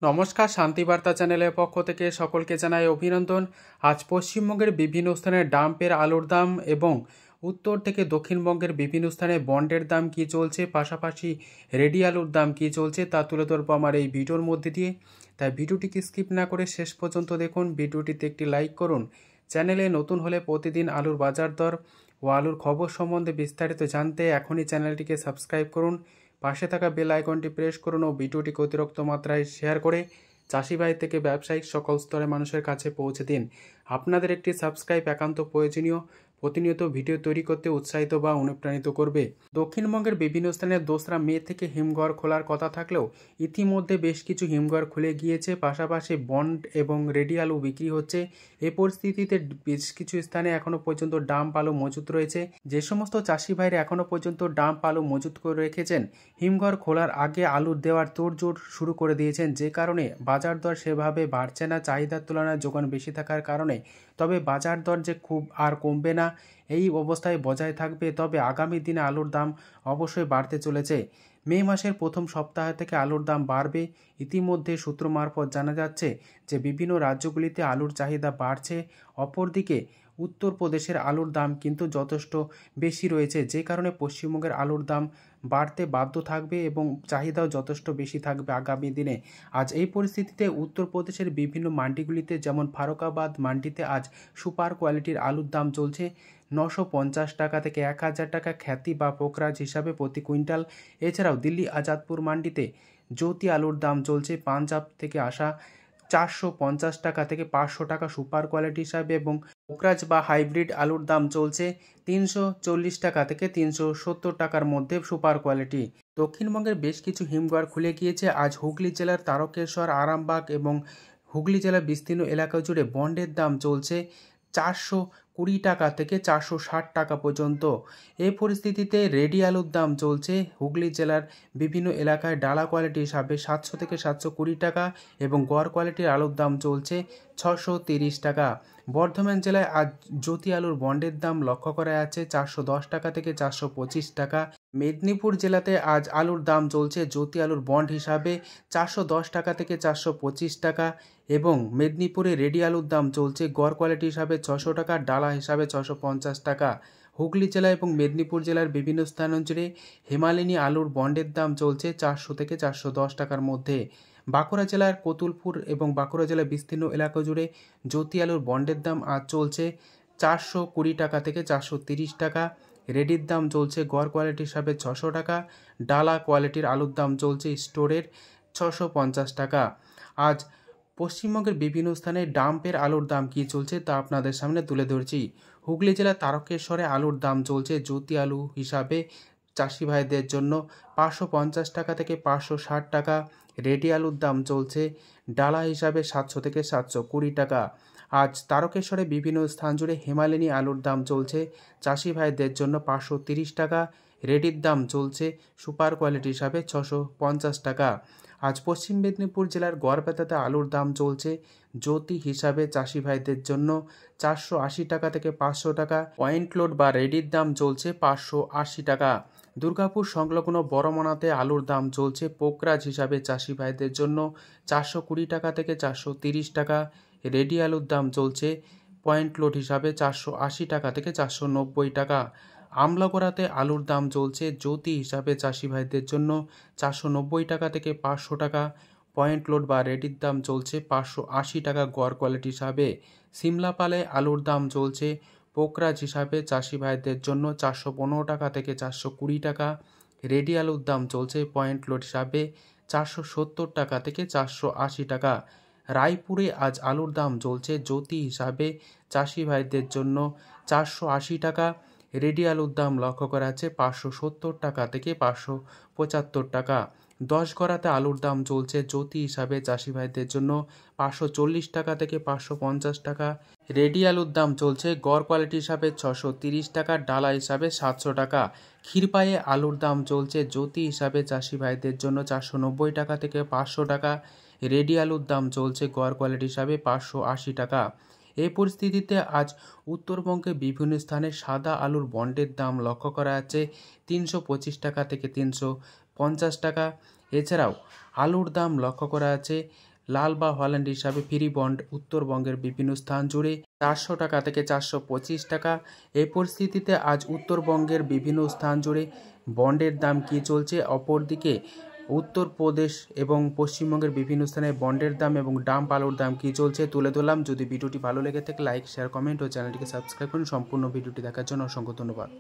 নমস্কার, শান্তিবার্তা চ্যানেলের পক্ষ থেকে সকলকে জানাই অভিনন্দন। আজ পশ্চিমবঙ্গের বিভিন্ন স্থানে ডাম্পের আলুর দাম এবং উত্তর থেকে দক্ষিণবঙ্গের বিভিন্ন স্থানে বন্ডের দাম কী চলছে, পাশাপাশি রেডি আলুর দাম কী চলছে তা তুলে ধরবো আমার এই ভিডিওর মধ্যে দিয়ে। তাই ভিডিওটিকে স্কিপ না করে শেষ পর্যন্ত দেখুন। ভিডিওটিতে একটি লাইক করুন। চ্যানেলে নতুন হলে প্রতিদিন আলুর বাজার দর ও আলুর খবর সম্বন্ধে বিস্তারিত জানতে এখনই চ্যানেলটিকে সাবস্ক্রাইব করুন। পাশে থাকা বেল আইকনটি প্রেস করুন ও ভিডিওটিকে অতিরিক্ত মাত্রায় শেয়ার করে চাষি ভাই থেকে ব্যবসায়িক সকল স্তরের মানুষের কাছে পৌঁছে দিন। আপনাদের একটি সাবস্ক্রাইব একান্ত প্রয়োজনীয়, প্রতিনিয়ত ভিডিও তৈরি করতে উৎসাহিত বা অনুপ্রাণিত করবে। দক্ষিণবঙ্গের বিভিন্ন স্থানে 2রা মে থেকে হিমঘর খোলার কথা থাকলেও ইতিমধ্যে বেশ কিছু হিমঘর খুলে গিয়েছে। পাশাপাশি বন্ড এবং রেডি আলু বিক্রি হচ্ছে। এ পরিস্থিতিতে বেশ কিছু স্থানে এখনও পর্যন্ত ডাম্প আলু মজুত রয়েছে। যে সমস্ত চাষি ভাইরা এখনও পর্যন্ত ডাম্প আলু মজুত করে রেখেছেন, হিমঘর খোলার আগে আলু দেওয়ার তোড়জোড় শুরু করে দিয়েছেন, যে কারণে বাজার দর সেভাবে বাড়ছে না। চাহিদার তুলনায় যোগান বেশি থাকার কারণে। তবে বাজার দর যে খুব আর কমবে না, এই অবস্থায় বজায় থাকবে। তবে আগামী দিনে আলুর দাম অবশ্যই বাড়তে চলেছে। মে মাসের প্রথম সপ্তাহ থেকে আলুর দাম বাড়বে। ইতিমধ্যে সূত্র মারফত জানা যাচ্ছে যে বিভিন্ন রাজ্যগুলিতে আলুর চাহিদা বাড়ছে। অপরদিকে উত্তরপ্রদেশের আলুর দাম কিন্তু যথেষ্ট বেশি রয়েছে, যে কারণে পশ্চিমবঙ্গের আলুর দাম বাড়তে বাধ্য থাকবে এবং চাহিদাও যথেষ্ট বেশি থাকবে আগামী দিনে। আজ এই পরিস্থিতিতে উত্তরপ্রদেশের বিভিন্ন মান্ডিগুলিতে, যেমন ফারুখাবাদ মান্ডিতে আজ সুপার কোয়ালিটির আলুর দাম চলছে 950 টাকা থেকে 1000 টাকা খ্যাতি বা পোকরাজ হিসাবে প্রতি কুইন্টাল। এছাড়াও দিল্লি আজাদপুর মান্ডিতে জ্যোতি আলুর দাম চলছে পাঞ্জাব থেকে আসা 450 টাকা থেকে 500 টাকা সুপার কোয়ালিটি হিসাবে, এবং পোকরাজ বা হাইব্রিড আলুর দাম চলছে 340 টাকা থেকে 370 টাকার মধ্যে সুপার কোয়ালিটি। দক্ষিণবঙ্গের বেশ কিছু হিমঘর খুলে গিয়েছে। আজ হুগলি জেলার তারকেশ্বর, আরামবাগ এবং হুগলি জেলার বিস্তীর্ণ এলাকা জুড়ে বন্ডের দাম চলছে 420 টাকা থেকে 460 টাকা পর্যন্ত। এই পরিস্থিতিতে রেডি আলুর দাম চলছে হুগলি জেলার বিভিন্ন এলাকায় ডালা কোয়ালিটি হিসাবে 700 থেকে 720 টাকা এবং গড় কোয়ালিটির আলুর দাম চলছে 630 টাকা। বর্ধমান জেলায় আজ জ্যোতি আলুর বন্ডের দাম লক্ষ্য করা যাচ্ছে 410 টাকা থেকে 425 টাকা। মেদিনীপুর জেলাতে আজ আলুর দাম চলছে জ্যোতি আলুর বন্ড হিসাবে 410 টাকা থেকে 425 টাকা এবং মেদিনীপুরে রেডি আলুর দাম চলছে গড় কোয়ালিটি হিসাবে 600 টাকা, ডালা হিসাবে 650 টাকা। হুগলি জেলা এবং মেদিনীপুর জেলার বিভিন্ন স্থান জুড়ে হিমালয়ানি আলুর বন্ডের দাম চলছে 400 থেকে 410 টাকার মধ্যে। বাঁকুড়া জেলার কতুলপুর এবং বাঁকুড়া জেলার বিস্তীর্ণ এলাকা জুড়ে জ্যোতি আলুর বন্ডের দাম আজ চলছে 420 টাকা থেকে 430 টাকা। রেডির দাম চলছে গড় কোয়ালিটি হিসাবে 600 টাকা, ডালা কোয়ালিটির আলুর দাম চলছে স্টোরের 650 টাকা। আজ পশ্চিমবঙ্গের বিভিন্ন স্থানে ডাম্পের আলুর দাম কী চলছে তা আপনাদের সামনে তুলে ধরছি। হুগলি জেলার তারকেশ্বরে আলুর দাম চলছে জ্যোতি আলু হিসাবে চাষি ভাইদের জন্য 550 টাকা থেকে 560 টাকা। রেডি আলুর দাম চলছে ডালা হিসাবে 700 থেকে 720 টাকা। আজ তারকেশ্বরে বিভিন্ন স্থান জুড়ে হিমালয়ানি আলুর দাম চলছে চাষি ভাইদের জন্য 530 টাকা। রেডির দাম চলছে সুপার কোয়ালিটি হিসাবে 650 টাকা। আজ পশ্চিম মেদিনীপুর জেলার গড়বেতাতে আলুর দাম চলছে জ্যোতি হিসাবে চাষি ভাইদের জন্য 480 টাকা থেকে 500 টাকা। পয়েন্ট লোড বা রেডির দাম চলছে 580 টাকা। দুর্গাপুর সংলগ্ন বড়মনাতে আলুর দাম চলছে পোকরাজ হিসাবে চাষি ভাইদের জন্য 420 টাকা থেকে 430 টাকা। রেডি আলুর দাম চলছে পয়েন্ট লোড হিসাবে 480 টাকা থেকে 490 টাকা। আমলাগোড়াতে আলুর দাম চলছে জ্যোতি হিসাবে চাষি ভাইদের জন্য 490 টাকা থেকে 500 টাকা। পয়েন্ট লোড বা রেডির দাম চলছে 580 টাকা গড় কোয়ালিটি হিসাবে। সিমলাপালে আলুর দাম চলছে পোকরাজ হিসাবে চাষি ভাইদের জন্য 415 টাকা থেকে 420 টাকা। রেডি আলুর দাম চলছে পয়েন্ট লোড হিসাবে 470 টাকা থেকে 480 টাকা। রায়পুরে আজ আলুর দাম চলছে জ্যোতি হিসাবে চাষি ভাইদের জন্য 480 টাকা। রেডি আলুর দাম লক্ষ্য করা যাচ্ছে 570 টাকা থেকে 575 টাকা। 10 গড়াতে আলুর দাম চলছে জ্যোতি হিসাবে চাষি ভাইদের জন্য 540 টাকা থেকে 550 টাকা। রেডি আলুর দাম চলছে গড় কোয়ালিটি হিসাবে 630 টাকা, ডালা হিসাবে 700 টাকা। ক্ষীরপায়ে আলুর দাম চলছে জ্যোতি হিসাবে চাষি ভাইদের জন্য 490 টাকা থেকে 500 টাকা। রেডি আলুর দাম চলছে গড় কোয়ালিটি হিসাবে 580 টাকা। এই পরিস্থিতিতে আজ উত্তরবঙ্গে বিভিন্ন স্থানে সাদা আলুর বন্ডের দাম লক্ষ্য করা যাচ্ছে 325 টাকা থেকে 350 টাকা। এছাড়াও আলুর দাম লক্ষ্য করা যাচ্ছে লাল বা হল্যান্ড হিসাবে ফ্রি বন্ড উত্তরবঙ্গের বিভিন্ন স্থান জুড়ে 400 টাকা থেকে 425 টাকা। এই পরিস্থিতিতে আজ উত্তরবঙ্গের বিভিন্ন স্থান জুড়ে বন্ডের দাম কী চলছে, অপরদিকে উত্তরপ্রদেশ এবং পশ্চিমবঙ্গের বিভিন্ন স্থানে বন্ডের দাম এবং ডাম্প আলুর দাম কী চলছে তুলে ধরলাম। যদি ভিডিওটি ভালো লেগে থাকে লাইক, শেয়ার, কমেন্ট ও চ্যানেলটিকে সাবস্ক্রাইব করুন। সম্পূর্ণ ভিডিওটি দেখার জন্য অসংখ্য ধন্যবাদ।